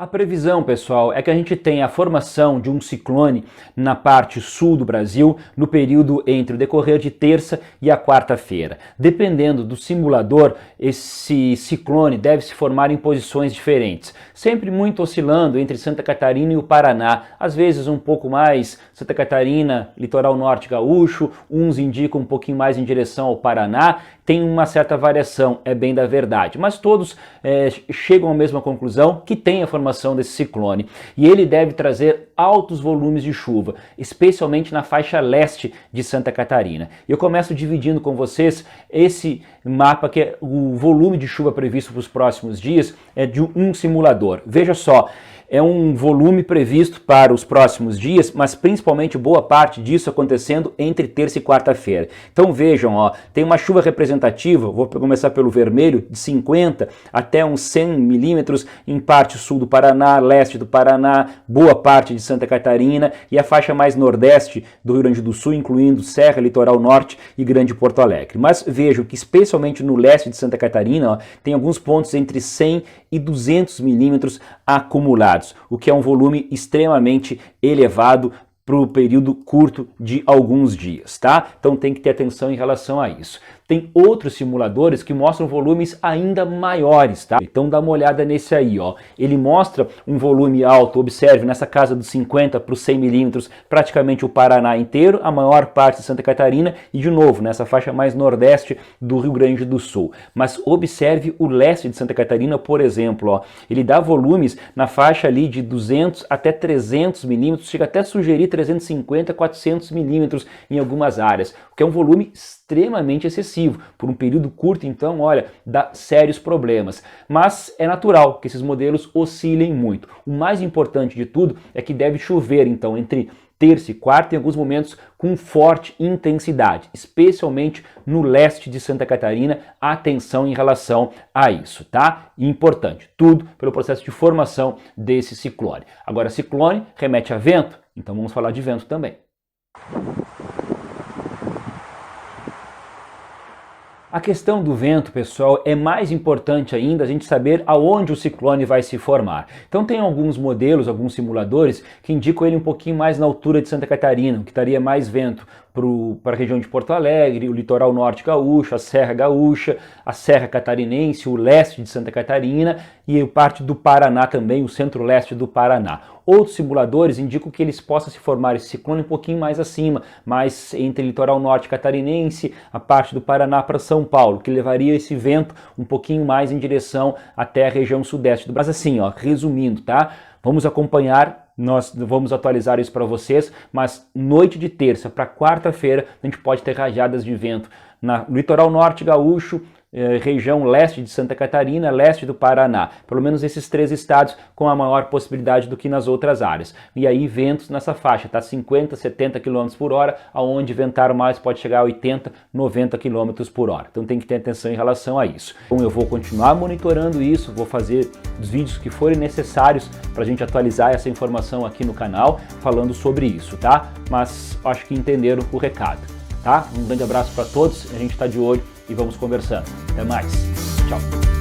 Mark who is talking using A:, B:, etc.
A: A previsão, pessoal, é que a gente tenha a formação de um ciclone na parte sul do Brasil no período entre o decorrer de terça e a quarta-feira. Dependendo do simulador, esse ciclone deve se formar em posições diferentes, sempre muito oscilando entre Santa Catarina e o Paraná, às vezes um pouco mais Santa Catarina, litoral norte gaúcho, uns indicam um pouquinho mais em direção ao Paraná, tem uma certa variação, é bem da verdade, mas todos chegam à mesma conclusão que tem a formação desse ciclone e ele deve trazer altos volumes de chuva, especialmente na faixa leste de Santa Catarina. Eu começo dividindo com vocês esse mapa que é o volume de chuva previsto para os próximos dias é de um simulador. Veja só, é um volume previsto para os próximos dias, mas principalmente boa parte disso acontecendo entre terça e quarta-feira. Então vejam, ó, tem uma chuva representativa, vou começar pelo vermelho, de 50 até uns 100 milímetros em parte sul do Paraná, leste do Paraná, boa parte de Santa Catarina e a faixa mais nordeste do Rio Grande do Sul, incluindo Serra, Litoral Norte e Grande Porto Alegre. Mas vejam que especialmente no leste de Santa Catarina, ó, tem alguns pontos entre 100 e 200 milímetros acumulados, o que é um volume extremamente elevado para o período curto de alguns dias, tá? Então tem que ter atenção em relação a isso. Tem outros simuladores que mostram volumes ainda maiores, tá? Então dá uma olhada nesse aí, ó. Ele mostra um volume alto, observe, nessa casa dos 50 para os 100 milímetros, praticamente o Paraná inteiro, a maior parte de Santa Catarina e, de novo, nessa faixa mais nordeste do Rio Grande do Sul. Mas observe o leste de Santa Catarina, por exemplo, ó. Ele dá volumes na faixa ali de 200 até 300 milímetros, chega até a sugerir 350, 400 milímetros em algumas áreas, o que é um volume extremamente excessivo. Por um período curto, então, olha, dá sérios problemas. Mas é natural que esses modelos oscilem muito. O mais importante de tudo é que deve chover, então, entre terça e quarta, em alguns momentos com forte intensidade, especialmente no leste de Santa Catarina. Atenção em relação a isso, tá? E importante, tudo pelo processo de formação desse ciclone. Agora, ciclone remete a vento, então vamos falar de vento também. A questão do vento, pessoal, é mais importante ainda a gente saber aonde o ciclone vai se formar. Então tem alguns modelos, alguns simuladores que indicam ele um pouquinho mais na altura de Santa Catarina, que daria mais vento para a região de Porto Alegre, o litoral norte gaúcho, a Serra Gaúcha, a Serra Catarinense, o leste de Santa Catarina e parte do Paraná também, o centro-leste do Paraná. Outros simuladores indicam que eles possam se formar esse ciclone um pouquinho mais acima, mais entre litoral norte catarinense, a parte do Paraná para São Paulo, que levaria esse vento um pouquinho mais em direção até a região sudeste do Brasil. Mas assim, ó, resumindo, tá? Vamos acompanhar. Nós vamos atualizar isso para vocês, mas noite de terça para quarta-feira a gente pode ter rajadas de vento no litoral norte gaúcho, região leste de Santa Catarina, leste do Paraná, pelo menos esses três estados com a maior possibilidade do que nas outras áreas. E aí ventos nessa faixa, tá? 50, 70 km por hora, aonde ventar mais pode chegar a 80, 90 km por hora. Então tem que ter atenção em relação a isso. Então eu vou continuar monitorando isso, vou fazer os vídeos que forem necessários para a gente atualizar essa informação aqui no canal, falando sobre isso, tá? Mas acho que entenderam o recado, tá? Um grande abraço para todos, a gente está de olho e vamos conversando. Até mais. Tchau.